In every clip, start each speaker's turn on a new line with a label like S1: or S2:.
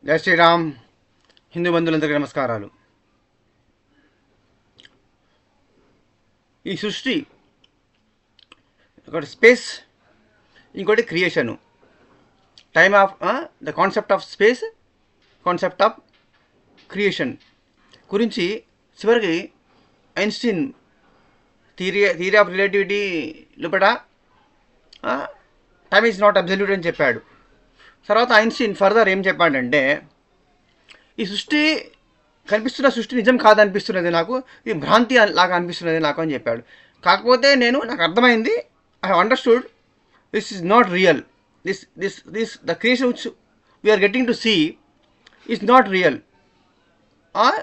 S1: జై శ్రీరామ్. హిందూ బంధువులందరికీ నమస్కారాలు. ఈ సృష్టి ఒకటి స్పేస్, ఇంకోటి creation. Time of the concept of space, concept of creation గురించి చివరికి ఐన్స్టీన్ థియరీ ఆఫ్ రిలేటివిటీ లోపల టైమ్ ఈజ్ నాట్ అబ్సల్యూట్ అని చెప్పాడు. తర్వాత ఐన్స్టీన్ ఫర్దర్ ఏం చెప్పాడంటే, ఈ సృష్టి కనిపిస్తున్న సృష్టి నిజం కాదనిపిస్తున్నది నాకు, ఇది భ్రాంతి లాగా అనిపిస్తున్నది నాకు అని చెప్పాడు. కాకపోతే నాకు అర్థమైంది, I have understood this is not real. This the creation which we are getting to see is not real, or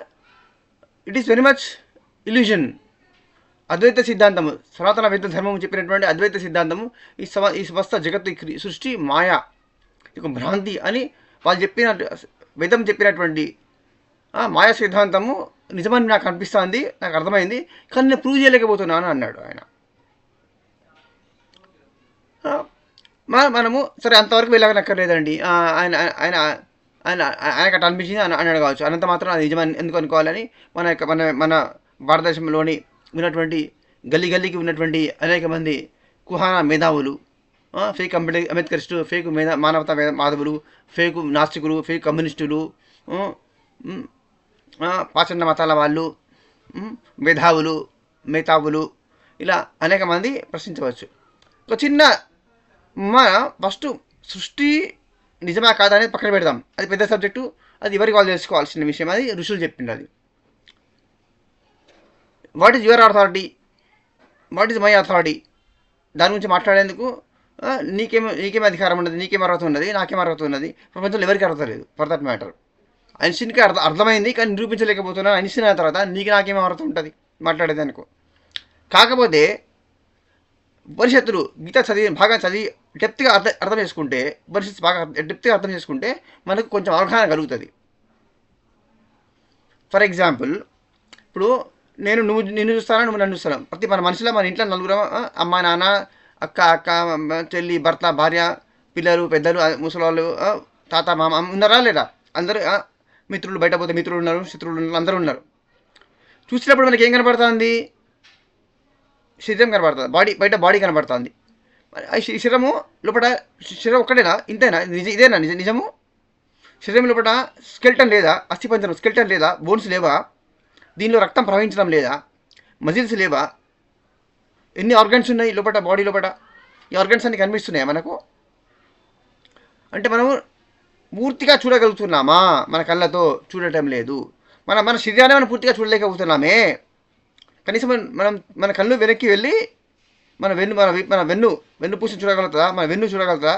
S1: it is very much illusion. అద్వైత సిద్ధాంతము, సనాతన వేద ధర్మము చెప్పినటువంటి అద్వైత సిద్ధాంతము, ఈ సమస్త జగత్తు ఈ సృష్టి మాయా, ఇక భ్రాంతి అని వాళ్ళు చెప్పిన వేదం చెప్పినటువంటి మాయా సిద్ధాంతము నిజమని నాకు అనిపిస్తుంది, నాకు అర్థమైంది, కానీ నేను ప్రూవ్ చేయలేకపోతున్నాను అన్నాడు ఆయన. మనము సరే అంతవరకు వెళ్ళనక్కర్లేదండి, ఆయన ఆయన ఆయన ఆయనకు అట్లా అనిపించింది అన్నాడు కావచ్చు, అనంత మాత్రం అది నిజమని ఎందుకు అనుకోవాలని మన భారతదేశంలోని ఉన్నటువంటి గల్లీకి ఉన్నటువంటి అనేక మంది కుహానా మేధావులు, ఫేక్ అంబేద్కరిస్టు, ఫేక్ మానవతా మాధవులు, ఫేక్ నాస్తికులు, ఫేక్ కమ్యూనిస్టులు, పాచన్న మతాల వాళ్ళు, మేధావులు ఇలా అనేక మంది ప్రశ్నించవచ్చు. ఒక చిన్న ఫస్ట్ సృష్టి నిజమా కాదా అనేది పక్కన పెడదాం, అది పెద్ద సబ్జెక్టు, అది ఎవరికి వాళ్ళు తెలుసుకోవాల్సిన విషయం, అది ఋషులు చెప్పింది. అది what is your authority, what is my authority, దాని గురించి మాట్లాడేందుకు నీకేం అధికారం ఉన్నది, నీకేం అర్హత ఉన్నది, నాకేం అర్హత ఉన్నది, ప్రపంచంలో ఎవరికి అర్హత లేదు ఫర్ దట్ మ్యాటర్. ఐన్స్టీన్కి అర్థమైంది కానీ నిరూపించలేకపోతున్నాను. ఐన్స్టీన్ అయిన తర్వాత నాకేం అర్హత ఉంటుంది మాట్లాడేదానికి. కాకపోతే ఉపనిషత్తులు గీత బాగా చదివి డెప్త్గా అర్థం చేసుకుంటే, ఉపనిషత్తు బాగా డెప్త్గా అర్థం చేసుకుంటే మనకు కొంచెం అవగాహన కలుగుతుంది. ఫర్ ఎగ్జాంపుల్, ఇప్పుడు నిన్ను చూస్తాను, నువ్వు నన్ను చూస్తాను. మన మనుషుల మన ఇంట్లో నలుగురు, అమ్మ నాన్న, అక్క చెల్లి, భర్త, భార్య, పిల్లలు, పెద్దలు, ముసలాళ్ళు, తాత, మామ ఉన్నారా లేదా? అందరూ మిత్రులు, బయట పోతే మిత్రులు ఉన్నారు, శత్రువులు ఉన్నారు, అందరూ ఉన్నారు. చూసినప్పుడు మనకి ఏం కనబడుతుంది? శరీరం కనబడుతుంది, బాడీ కనబడుతుంది. శరీరము లోపల శరీరం ఒక్కటేనా? ఇంతేనా? ఇదేనా నిజము? శరీరం లోపల స్కెల్టన్ లేదా? అస్థిపంజరం స్కెల్టన్ లేదా? బోన్స్ లేవా? దీనిలో రక్తం ప్రవహించడం లేదా? మజిల్స్ లేవా? ఎన్ని ఆర్గన్స్ ఉన్నాయి లోపల, బాడీ లోపల? ఈ ఆర్గన్స్ అన్ని కనిపిస్తున్నాయా మనకు? అంటే మనము పూర్తిగా చూడగలుగుతున్నామా? మన కళ్ళతో చూడటం లేదు. మన శరీరాన్ని మనం పూర్తిగా చూడలేకపోతున్నామే. కనీసం మన కళ్ళు వెనక్కి వెళ్ళి మన వెన్ను పూసి చూడగలుగుతుందా? మన వెన్ను చూడగలుగుతుందా?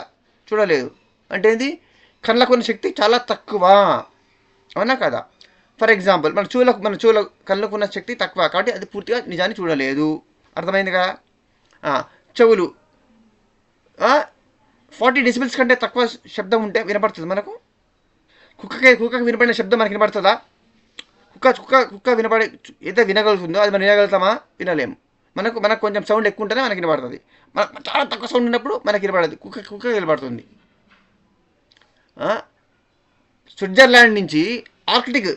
S1: చూడలేదు. అంటే ఏంది? కళ్ళకు ఉన్న శక్తి చాలా తక్కువ, అవునా కదా? ఫర్ ఎగ్జాంపుల్, మన కళ్ళకు ఉన్న శక్తి తక్కువ కాబట్టి అది పూర్తిగా నిజాన్ని చూడలేదు. అర్థమైంది కదా? చెవులు 40 డెసిబెల్స్ కంటే తక్కువ శబ్దం ఉంటే వినపడుతుంది మనకు. కుక్కకి వినపడిన శబ్దం మనకి వినపడుతుందా? కుక్క వినపడే ఏదో వినగలుగుతుందో అది మనం వినగలుగుతామా? వినలేము. మనకు కొంచెం సౌండ్ ఎక్కువ ఉంటేనే మనకి వినపడుతుంది. చాలా తక్కువ సౌండ్ ఉన్నప్పుడు మనకి వినపడదు. కుక్క వినపడుతుంది. స్విట్జర్లాండ్ నుంచి ఆర్కిటిక్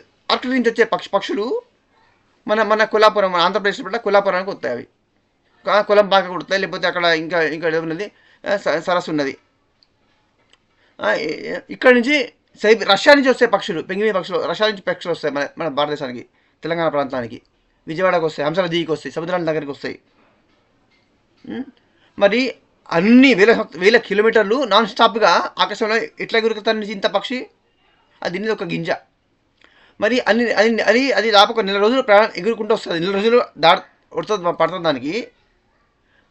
S1: నుంచి వచ్చే పక్షులు మన కొల్లాపురం, మన ఆంధ్రప్రదేశ్ పట్ల కొల్లాపురానికి వస్తాయి. అవి కులం బాగా కొడతాయి. లేకపోతే అక్కడ ఇంకా ఉన్నది సరస్సు ఉన్నది. ఇక్కడ నుంచి రష్యా నుంచి వస్తాయి పక్షులు, పెంగిని పక్షులు. రష్యా నుంచి పక్షులు వస్తాయి మన భారతదేశానికి, తెలంగాణ ప్రాంతానికి, విజయవాడకు వస్తాయి, హంసల దీవికి వస్తాయి, సముద్రాల దగ్గరికి వస్తాయి. మరి అన్ని వేల కిలోమీటర్లు నాన్ స్టాప్గా ఆకాశంలో ఎట్లా ఎగురుతాను ఇంత పక్షి? అది తినేది ఒక గింజ. మరి అది దాదాపు నెల రోజులు ఎగురుకుంటూ వస్తుంది. నెల రోజులు పడుతుంది దానికి.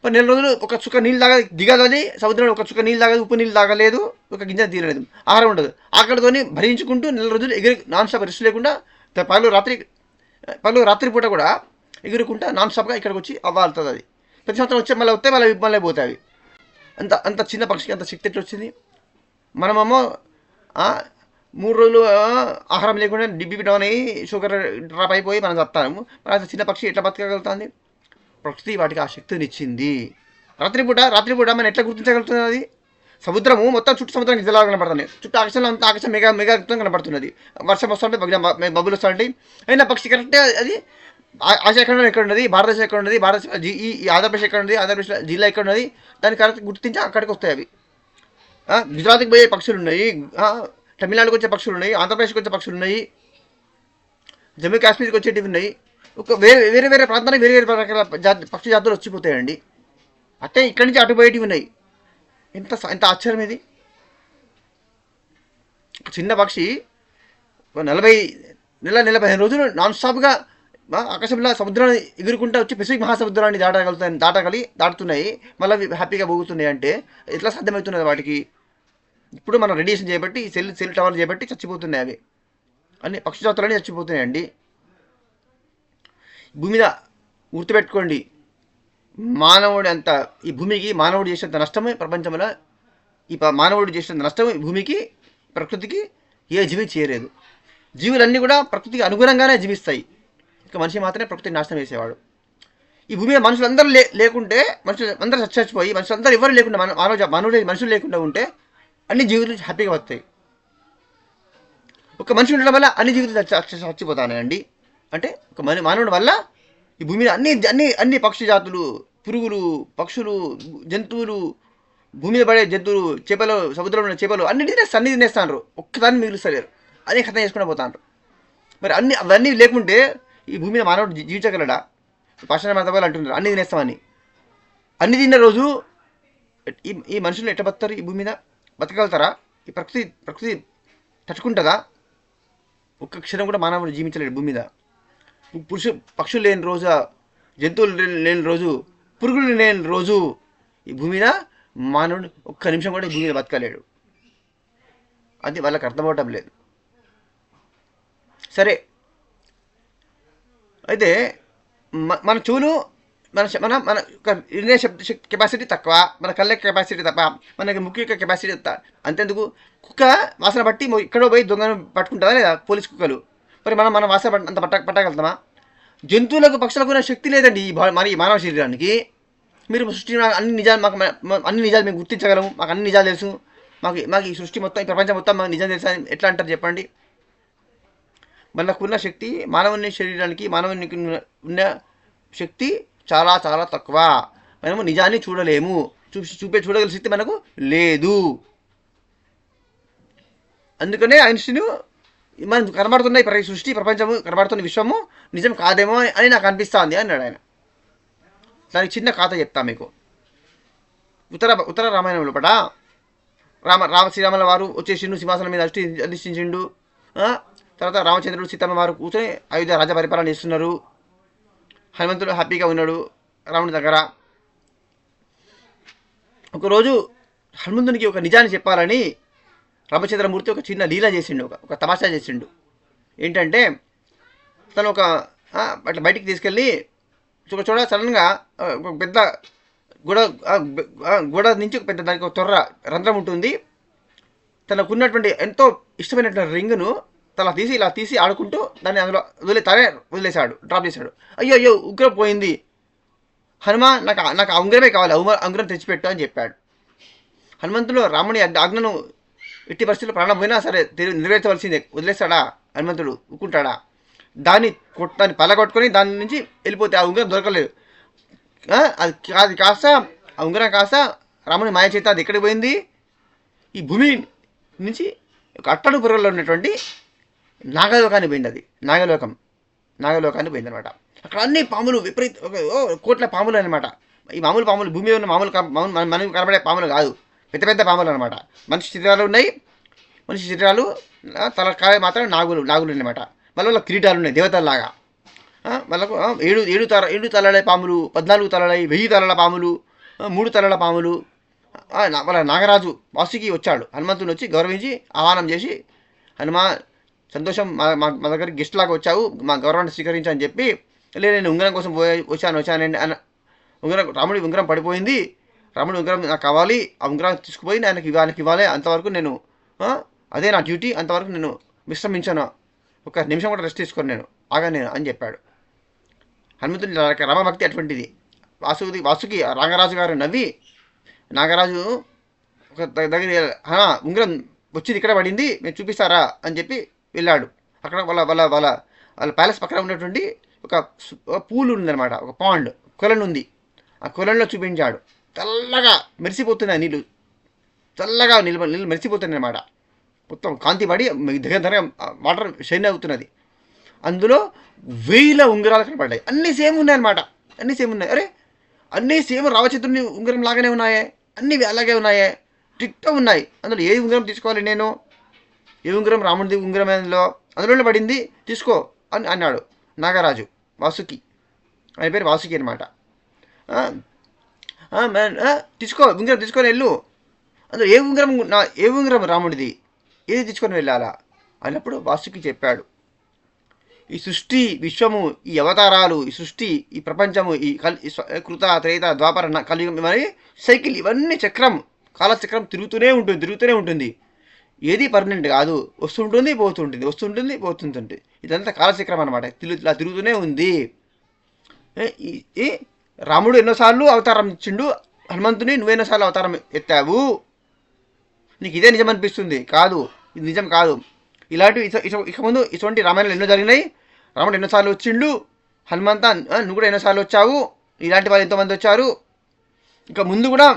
S1: మరి నెల రోజులు ఒక చుక్క నీళ్ళు దిగదని సముద్రంలో ఒక చుక్క నీళ్ళు తాగదు, ఉప్పు నీళ్ళు తాగలేదు, ఒక గింజ తీరలేదు, ఆహారం ఉండదు. ఆకలితోని భరించుకుంటూ నెల రోజులు నాన్ స్టాప్ రెస్ట్ లేకుండా పగలు రాత్రి పూట కూడా ఎగురుకుంటా నాన్ స్టాప్గా ఇక్కడికి వచ్చి అవ్వాలుతుంది. అది ప్రతి సంవత్సరం వచ్చి మళ్ళీ పోతాయి. అంత చిన్న పక్షికి అంత శక్తి ఎట్లా వచ్చింది? మనమేమో 3 రోజులు ఆహారం లేకుండా డిబ్బి డౌన్ అయ్యి షుగర్ డ్రాప్ అయిపోయి మనం చస్తాము. మరి అంత చిన్న పక్షి ఎట్లా బతకగలుగుతుంది? ప్రకృతి వాటికి ఆ శక్తిని ఇచ్చింది. రాత్రిపూట మనం ఎట్లా గుర్తించగలుగుతుంది? అది సముద్రము మొత్తం చుట్టూ సముద్రానికి జలాలు కనబడుతున్నాయి, చుట్టూ ఆకాశంలో అంతా ఆకాశం మెగాతో కనబడుతున్నది, వర్షం వస్తుంటే బబ్బులు వస్తుంటాయి. అయినా పక్షి కరెక్ట్గా అది ఆసియా ఖండం ఎక్కడ ఉన్నది, భారతదేశం ఎక్కడ ఉన్నది, ఈ ఆంధ్రప్రదేశ్ ఎక్కడ ఉన్నది, ఆంధ్రప్రదేశ్ జిల్లా ఎక్కడ ఉన్నది, దాన్ని కరెక్ట్ గుర్తించి అక్కడికి వస్తాయి అవి. గుజరాత్కి పోయే పక్షులు ఉన్నాయి, తమిళనాడుకి వచ్చే పక్షులు ఉన్నాయి, ఆంధ్రప్రదేశ్కి వచ్చే పక్షులు ఉన్నాయి, జమ్మూ కాశ్మీర్కి వచ్చేటివి ఉన్నాయి. ఒక వేరే వేరే ప్రాంతానికి వేరే వేరే రకాల పక్షి జాతులు వచ్చిపోతాయండి. అట్టే ఇక్కడి నుంచి అటు పోయేటివి ఉన్నాయి. ఎంత ఆశ్చర్యం ఇది. చిన్న పక్షి 40 రోజులు నాన్ స్టాప్గా ఆకాశంలో సముద్రాన్ని ఎగురుకుంటూ వచ్చి పెసిఫిక్ మహాసముద్రాన్ని దాటుతున్నాయి, మళ్ళీ హ్యాపీగా పోగుతున్నాయి అంటే ఎట్లా సాధ్యమవుతున్నది వాటికి? ఇప్పుడు మనం రేడియేషన్ చేయబట్టి సెల్ టవర్లు చేయబట్టి చచ్చిపోతున్నాయి అవి, అన్ని పక్షి జాతులన్నీ చచ్చిపోతున్నాయండి. భూమి మీద గుర్తుపెట్టుకోండి, మానవుడు అంత ఈ భూమికి మానవుడు చేసేంత నష్టమే ప్రపంచంలో, మానవుడు చేసేంత నష్టమే భూమికి ప్రకృతికి ఏ జీవి చేయలేదు. జీవులన్నీ కూడా ప్రకృతికి అనుగుణంగానే జీవిస్తాయి, ఇక మనిషి మాత్రమే ప్రకృతిని నాశనం చేసేవాడు. ఈ భూమి మీద మనుషులందరూ లేకుంటే, మనుషులందరూ చచ్చిపోయి మనుషులందరూ ఎవరు లేకుండా మనుషులు లేకుండా ఉంటే అన్ని జీవులు హ్యాపీగా వస్తాయి. ఒక మనిషి ఉండడం వల్ల అన్ని జీవితాలు చచ్చిపోతాయండి. అంటే ఒక మానవుడి వల్ల ఈ భూమి మీద అన్ని పక్షి జాతులు, పురుగులు, పక్షులు, జంతువులు, భూమి మీద పడే జంతువులు, చేపలు, సముద్రంలో ఉన్న చేపలు అన్ని తినేస్తాను, ఒక్కదాన్ని మిగులుస్తలేరు, అన్ని ఖతం చేసుకుంటూ పోతాను. మరి అవన్నీ లేకుంటే ఈ భూమి మీద మానవుడు జీవించగలడా? పాషాణ మతవాళ్ళు అంటున్నారు అన్ని తినేస్తామని. అన్ని తిన్న రోజు ఈ మనుషులు ఎట్ట బతారు? ఈ భూమి మీద బతకగలుగుతారా? ఈ ప్రకృతి తట్టుకుంటుందా? ఒక్క క్షణం కూడా మానవుడు జీవించలేడు భూమి మీద. పక్షులు లేని రోజు, జంతువులు లేని రోజు, పురుగులు లేని రోజు ఈ భూమి మీద మానవుడు ఒక్క నిమిషం కూడా ఈ భూమి మీద బతకలేడు. అది వాళ్ళకి అర్థమవటం లేదు. సరే, అయితే మన చెవులు మన మన వినే శక్తి కెపాసిటీ తక్కువ, మన కళ్ళ కెపాసిటీ తప్ప మనకి ముఖ్య యొక్క కెపాసిటీ అంతెందుకు. కుక్క వాసన బట్టి ఎక్కడో పోయి దొంగను పట్టుకుంటుందా లేదా పోలీస్ కుక్కలు? మరి మన వాసన అంత పట్టగలుగుతామా? జంతువులకు, పక్షులకు ఉన్న శక్తి లేదండి మరి మానవ శరీరానికి. మీరు సృష్టి అన్ని నిజాలు మేము గుర్తించగలము, మాకు అన్ని నిజాలు తెలుసు, మాకు ఈ సృష్టి మొత్తం, ఈ ప్రపంచం మొత్తం మాకు నిజం తెలుసు అని ఎట్లా అంటారు చెప్పండి? మనకున్న శక్తి, మానవుని శరీరానికి మానవునికి ఉన్న శక్తి చాలా చాలా తక్కువ. మనము నిజాన్ని చూడలేము, చూడగల శక్తి మనకు లేదు. అందుకనే ఐన్స్టీన్ మనం కనబడుతున్న ఈ సృష్టి, ప్రపంచము, కనబడుతున్న విశ్వము నిజం కాదేమో అని నాకు అనిపిస్తుంది అన్నాడు ఆయన. దానికి చిన్న కథ చెప్తా మీకు. ఉత్తర రామాయణం లోపల శ్రీరాముల వారు వచ్చేసిండు, సింహాసనం మీద అధిష్ఠించిండు. తర్వాత రామచంద్రుడు, సీతమ్మ వారు కూర్చొని అయోధ్య రాజ్య పరిపాలన చేస్తున్నారు. హనుమంతుడు హ్యాపీగా ఉన్నాడు రాముడి దగ్గర. ఒకరోజు హనుమంతునికి ఒక నిజాన్ని చెప్పాలని రామచంద్రమూర్తి ఒక చిన్న లీల చేసిండు, ఒక తమాషా చేసిండు. ఏంటంటే తను అట్లా బయటికి తీసుకెళ్ళి చూడ సడన్గా ఒక పెద్ద గోడ నుంచి ఒక పెద్ద దానికి ఒక తొర్ర రంధ్రం ఉంటుంది. తనకున్నటువంటి ఎంతో ఇష్టమైనటువంటి రింగ్ను ఇలా తీసి ఆడుకుంటూ దాన్ని అందులో వదిలేశాడు, డ్రాప్ చేశాడు. అయ్యో ఉగ్రం పోయింది, హనుమ నాకు ఉంగరమే కావాలి, ఉంగరం తెచ్చిపెట్టు అని చెప్పాడు. హనుమంతుడు రాముని ఆజ్ఞను ఎట్టి పరిస్థితుల్లో ప్రాణం పోయినా సరే నెరవేర్చవలసిందే. వదిలేస్తాడా హనుమంతుడు? ఊరుకుంటాడా? దాన్ని పలగొట్టుకొని దాని నుంచి వెళ్ళిపోతే ఆ ఉంగరం దొరకలేదు. అది కాస్త ఆ ఉంగరం కాస్త రాముని మాయ చేత అది ఎక్కడికి పోయింది? ఈ భూమి నుంచి ఒక అట్టడుగు పొరలో ఉన్నటువంటి నాగలోకాన్ని పోయింది. అది నాగలోకాన్ని పోయింది అనమాట. అక్కడ అన్ని పాములు, కోట్ల పాములు అనమాట. ఈ మామూలు పాములు, భూమి మీద ఉన్న మనకు కనబడే పాములు కాదు, పెద్ద పెద్ద పాములు అనమాట. మనిషి శరీరాలు ఉన్నాయి, మనిషి శరీరాలు, తలకాయ మాత్రం నాగులు అనమాట. వాళ్ళ కిరీటాలు ఉన్నాయి దేవతల్లాగా. వాళ్ళకు 7 తలల పాములు, 14 తలల, 1000 తలల పాములు, 3 తలల పాములు. వాళ్ళ నాగరాజు వాసుకి వచ్చాడు. హనుమంతుని వచ్చి గౌరవించి ఆహ్వానం చేసి, హనుమా సంతోషం, మా దగ్గర గెస్ట్ లాగా వచ్చావు, మా గౌరవాన్ని స్వీకరించని చెప్పి, నేను ఉంగరం కోసం వచ్చానండి అన్న. రాముడి ఉంగరం పడిపోయింది, రాముడి ఉంగరం నాకు కావాలి, ఆ ఉంగరం తీసుకుపోయి ఆయనకి ఇవ్వాలి, అంతవరకు నేను అదే నా డ్యూటీ, అంతవరకు నేను విశ్రమించాను, ఒక నిమిషం కూడా రెస్ట్ తీసుకోను నేను, ఆగాను అని చెప్పాడు. హనుమంతుని రామభక్తి అటువంటిది. వాసుకి రాంగరాజు గారు నవ్వి, నాగరాజు ఒక దగ్గర ఉంగరం వచ్చింది ఇక్కడ పడింది, మేము చూపిస్తారా అని చెప్పి వెళ్ళాడు. అక్కడ వాళ్ళ వాళ్ళ వాళ్ళ వాళ్ళ ప్యాలెస్ పక్కన ఉన్నటువంటి ఒక పూల్ ఉందన్నమాట, ఒక పాండ్, కొలను ఉంది. ఆ కొలంలో చూపించాడు. తెల్లగా మెరిసిపోతున్నాయి నీళ్ళు, చల్లగా నీళ్ళు మెరిసిపోతున్నాయి అన్నమాట. మొత్తం కాంతి పడి దగ్గర దగ్గర వాటర్ షైన్ అవుతున్నది. అందులో 1000 ఉంగరాలు కనపడ్డాయి. అన్నీ సేమ్ ఉన్నాయన్నమాట, అన్నీ సేమ్ ఉన్నాయి. అరే అన్నీ సేమ్ రామచంద్రుని ఉంగరం లాగానే ఉన్నాయే, అన్నీ అలాగే ఉన్నాయే, టిక్గా ఉన్నాయి. అందులో ఏ ఉంగరం తీసుకోవాలి నేను, ఏ ఉంగరం రాముడిది ఉంగరం అందులోనే పడింది తీసుకో అని అన్నాడు నాగరాజు. వాసుకి, ఆయన పేరు వాసుకి అనమాట. తీసుకో ఉంగరం తీసుకొని వెళ్ళు, అందులో ఏ ఉంగరం రాముడిది, ఏది తీసుకొని వెళ్ళాలా అన్నప్పుడు వాసుకి చెప్పాడు, ఈ సృష్టి, విశ్వము, ఈ అవతారాలు, ఈ సృష్టి, ఈ ప్రపంచము, ఈ కృత త్రేత ద్వాపర కలియుగం, ఇవన్నీ సైకిల్, ఇవన్నీ చక్రం, కాలచక్రం తిరుగుతూనే ఉంటుంది. ఏది పర్మనెంట్ కాదు, వస్తుంటుంది పోతుంటుంది. ఇదంతా కాలచక్రం అనమాట, ఇలా తిరుగుతూనే ఉంది. ఈ రాముడు ఎన్నోసార్లు అవతారం ఇచ్చిండు, హనుమంతుని నువ్వెన్నోసార్లు అవతారం ఎత్తావు, నీకు ఇదే నిజం అనిపిస్తుంది, కాదు ఇది నిజం కాదు. ఇలాంటివి ఇక ముందు ఇటువంటి రామాయణాలు ఎన్నో జరిగినాయి. రాముడు ఎన్నోసార్లు వచ్చిండు, హనుమంత నువ్వు కూడా ఎన్నోసార్లు వచ్చావు, ఇలాంటి వాళ్ళు ఎంతోమంది వచ్చారు. ఇక ముందు కూడా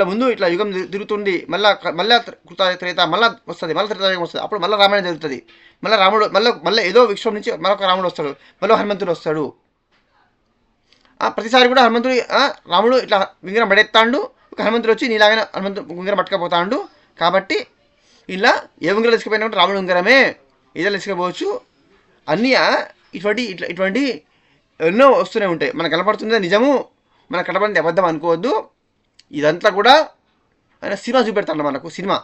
S1: ముందు ఇట్లా యుగం తిరుగుతుంది, మళ్ళీ కృత త్రేత మళ్ళీ వస్తుంది, మళ్ళీ త్రేతాయుగం వస్తుంది, అప్పుడు మళ్ళీ రామాయణం జరుగుతుంది. మళ్ళీ రాముడు మళ్ళీ ఏదో విశ్వం నుంచి మరొక రాముడు వస్తాడు, మళ్ళీ హనుమంతుడు వస్తాడు. ప్రతిసారి కూడా రాముడు ఇట్లా వింగరం పడేస్తాడు, ఒక హనుమంతుడు వచ్చి నీలాగానే వింగరం పట్టుకపోతాడు. కాబట్టి ఇలా ఏ ఉంగరం తీసుకుపోయినా కూడా రాముడు ఉంగరమే, ఏదైనా తీసుకుపోవచ్చు. అన్నీ ఇటువంటి ఎన్నో వస్తూనే ఉంటాయి. మనకు కనపడుతుంది నిజము, మనకు కనపడింది అబద్ధం అనుకోవద్దు. ఇదంతా కూడా ఆయన సినిమా చూపెడతాడు, మనకు సినిమా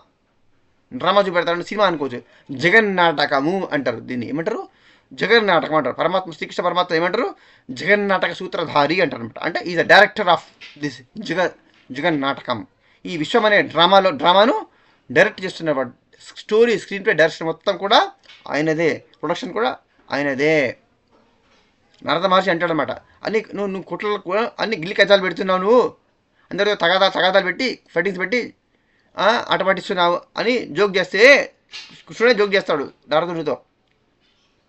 S1: డ్రామా చూపెడతాడు, సినిమా అనుకోవచ్చు. జగన్నాటకము అంటారు దీన్ని, ఏమంటారు, జగన్నాటకం అంటారు. పరమాత్మ, శ్రీకృష్ణ పరమాత్మ ఏమంటారు, జగన్నాటక సూత్రధారి అంటారు అనమాట. అంటే is the director of this జగన్నాటకం. ఈ విశ్వం అనే డ్రామాను డైరెక్ట్ చేస్తున్నవాడు. స్టోరీ, స్క్రీన్ ప్లే, డైరెక్షన్ మొత్తం కూడా ఆయనదే, ప్రొడక్షన్ కూడా ఆయనదే. నారద మహర్షి అంటాడనమాట, నువ్వు కుట్రలకు కూడా అన్ని గిల్లి కజాలు పెడుతున్నావు, నువ్వు అందరితో తగాదాలు పెట్టి ఫైటింగ్స్ పెట్టి ఆట పట్టిస్తున్నావు అని జోక్ చేస్తే, కృష్ణుడే జోక్ చేస్తాడు నారదుడితో.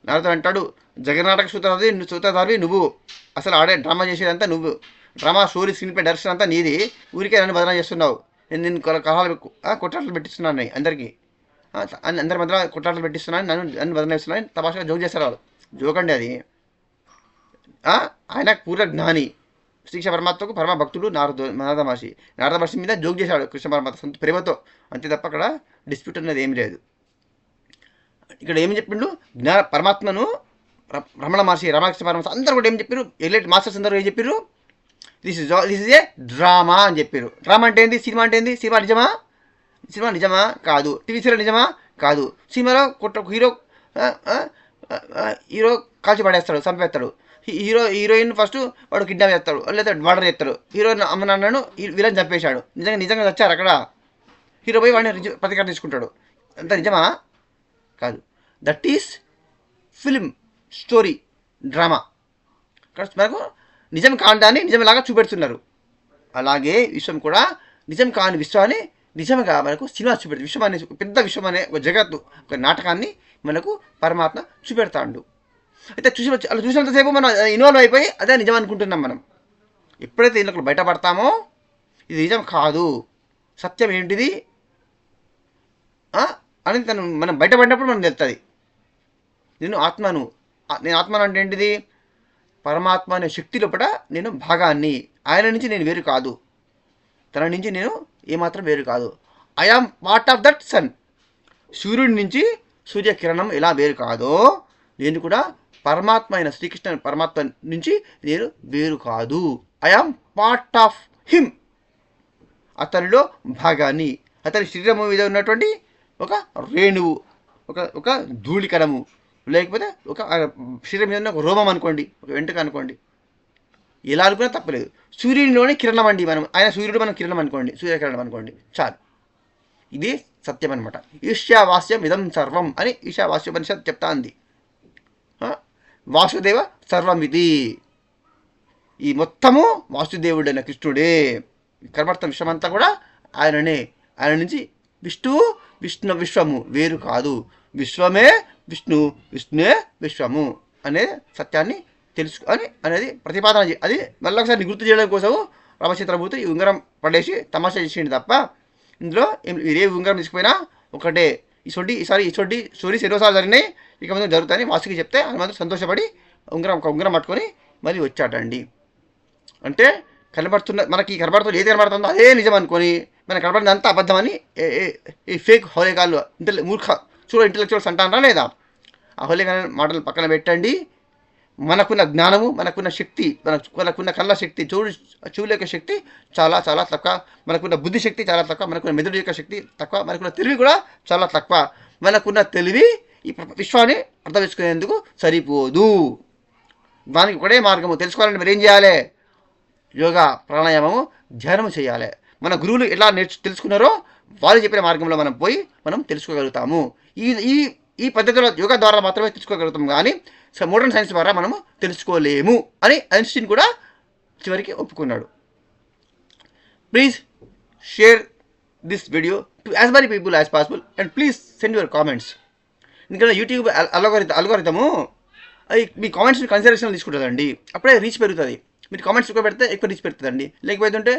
S1: నారదుడు అంటాడు, జగన్నాటక సూత్రధారి నువ్వు, అసలు ఆడే డ్రామా చేసేదంతా నువ్వు, drama story screenplay direction అంతా నీది, ఊరికే నన్ను బదనాలు చేస్తున్నావు, నేను కలహాలు కొట్లాటలు పెట్టిస్తున్నాను అందరికీ, అందరి మధ్యలో కొట్లాటలు పెట్టిస్తున్నాను, నన్ను బదనాయిస్తున్నాను, తమాషగా జోక్ చేస్తారు వాళ్ళు. జోక్ అండి అది. ఆయన పూర్వ జ్ఞాని, శ్రీకృష్ణ పరమాత్మకు పరమ భక్తుడు నారద మహర్షి మీద జోక్ చేశాడు కృష్ణ పరమాత్మ సొంత ప్రేమతో, అంతే తప్ప అక్కడ డిస్ప్యూట్ అనేది ఏమి లేదు. ఇక్కడ ఏమి చెప్పిండు, పరమాత్మను రమణ మహర్షి, రామకృష్ణ పరమాత్మ అందరూ కూడా ఏం చెప్పారు, ఎలైట్ మాస్టర్స్ అందరూ ఏం చెప్పారు, దిస్ ఇస్ ఏ డ్రామా అని చెప్పారు. డ్రామా అంటే ఏంది, సినిమా అంటే ఏంది, సినిమా నిజమా కాదు, టీవీ సీరియల్ నిజమా కాదు. సినిమాలో హీరో కాల్చి పడేస్తాడు, చంపేస్తాడు. హీరోయిన్ ఫస్ట్ వాడు కిడ్నాప్ చేస్తాడు, లేదా మర్డర్ చేస్తాడు. హీరోయిన్ అమ్మ నాన్నను విలన్ చంపేశాడు, నిజంగా వచ్చారు అక్కడ. హీరో పోయి వాడిని ప్రతీకారం తీసుకుంటాడు. అంత నిజమా కాదు. That is film, story, drama. మనకు నిజం కాండాన్ని నిజంలాగా చూపెడుతున్నారు. అలాగే విశ్వం కూడా నిజం కాని విశ్వాన్ని నిజంగా మనకు సినిమా చూపెడుతుంది. విశ్వం అనే పెద్ద విశ్వం అనే ఒక జగత్తు, ఒక నాటకాన్ని మనకు పరమాత్మ చూపెడతాడు. అయితే అలా చూసినంతసేపు మనం ఇన్వాల్వ్ అయిపోయి అదే నిజం అనుకుంటున్నాం. మనం ఎప్పుడైతే ఇంట్లో బయటపడతామో ఇది నిజం కాదు, సత్యం ఏంటిది అని మనం బయటపడినప్పుడు మనం తెలుస్తుంది. నేను ఆత్మను అంటే ఏంటిది, పరమాత్మ అనే శక్తి లోపల నేను భాగాన్ని, ఆయన నుంచి నేను వేరు కాదు, తన నుంచి నేను ఏమాత్రం వేరు కాదు. I am part of that sun. సూర్యుడి నుంచి సూర్యకిరణం ఎలా వేరు కాదో, నేను కూడా పరమాత్మ అయిన శ్రీకృష్ణ పరమాత్మ నుంచి నేను వేరు కాదు. I am part of him, అతనిలో భాగాన్ని. అతని శరీరం మీద ఉన్నటువంటి ఒక రేణువు, ఒక ధూళికణము, లేకపోతే ఒక శరీరం మీద ఒక రోమం అనుకోండి, ఒక వెంట్రుక అనుకోండి, ఎలా అనుకున్నా తప్పలేదు. సూర్యునిలోనే కిరణం అండి మనం, ఆయన సూర్యుడు మనం కిరణం అనుకోండి, సూర్యకిరణం అనుకోండి, చాలు. ఇది సత్యం అనమాట. ఈశావాస్యం ఇదం సర్వం అని ఈశావాస్యోపనిషత్ చెప్తా ఉంది. వాసుదేవ సర్వమిది, ఈ మొత్తము వాసుదేవుడైన కృష్ణుడే. కనబడుతున్న విషయమంతా కూడా ఆయననే. ఆయన నుంచి విష్ణువు విశ్వము వేరు కాదు, విశ్వమే విష్ణు, విష్ణువే విశ్వము అనే సత్యాన్ని తెలుసుకొని అనేది ప్రతిపాదన. అది మళ్ళీ ఒకసారి గుర్తు చేయడం కోసం రామచంద్రమూర్తి ఈ ఉంగరం పడేసి తమాషా చేసిండు తప్ప ఇందులో ఏ ఉంగరం తీసుకుపోయినా ఒకటే. ఈసారి స్టోరీస్ ఎన్నోసార్లు జరిగినాయి, ఇక ముందు జరుగుతాయని వాసుకి చెప్తే ఆయన మాత్రం సంతోషపడి ఒక ఉంగరం పట్టుకొని మళ్ళీ వచ్చాటండి. అంటే మనకి కనబడుతుంది, ఏది కనబడుతుందో అదే నిజం అనుకొని మనకు కనబడింది అంతా అబద్ధమని ఈ ఫేక్ హోలేగాళ్ళు ఇంటలెక్చువల్స్ అంటారా లేదా, ఆ హోలేగాళ్ళ మాటలు పక్కన పెట్టండి. మనకున్న జ్ఞానము, మనకున్న శక్తి, మనకున్న కళ్ళ శక్తి, చూడు యొక్క శక్తి చాలా చాలా తక్కువ, మనకున్న బుద్ధి శక్తి చాలా తక్కువ, మనకున్న మెదడు యొక్క శక్తి తక్కువ, మనకున్న తెలివి కూడా చాలా తక్కువ. మనకున్న తెలివి ఈ విశ్వాన్ని అర్థం చేసుకునేందుకు సరిపోదు. దానికి ఒకటే మార్గము. తెలుసుకోవాలంటే మీరు ఏం చేయాలి? యోగా, ప్రాణాయామము, ధ్యానము చేయాలి. మన గురువులు ఎలా తెలుసుకున్నారో వాళ్ళు చెప్పిన మార్గంలో మనం పోయి మనం తెలుసుకోగలుగుతాము. ఈ పద్ధతిలో యోగా ద్వారా మాత్రమే తెలుసుకోగలుగుతాం, కానీ మోడర్న్ సైన్స్ ద్వారా మనము తెలుసుకోలేము అని ఐన్స్టీన్ కూడా చివరికి ఒప్పుకున్నాడు. Please share this video to as many people as possible and please send your comments. ఎందుకంటే యూట్యూబ్ అల్గోరిథము మీ కామెంట్స్ని కన్సిడరేషన్ తీసుకుంటుందండి, అప్పుడే రీచ్ పెరుగుతుంది. మీరు కామెంట్స్ ఎక్కువ పెడితే ఎక్కువ రీచ్ పెరుగుతుందండి, లేకపోతే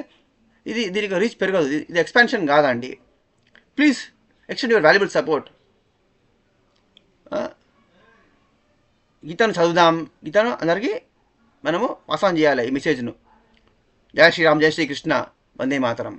S1: దీనికి రీచ్ పెరగదు. ఇది ఎక్స్పాన్షన్ కాదండి. Please extend your valuable support. గీతను చదువుదాం, గీతను అందరికీ మనము పాస్ ఆన్ చేయాలి ఈ మెసేజ్ను. జై శ్రీరామ్, జై శ్రీకృష్ణ, వందే మాతరం.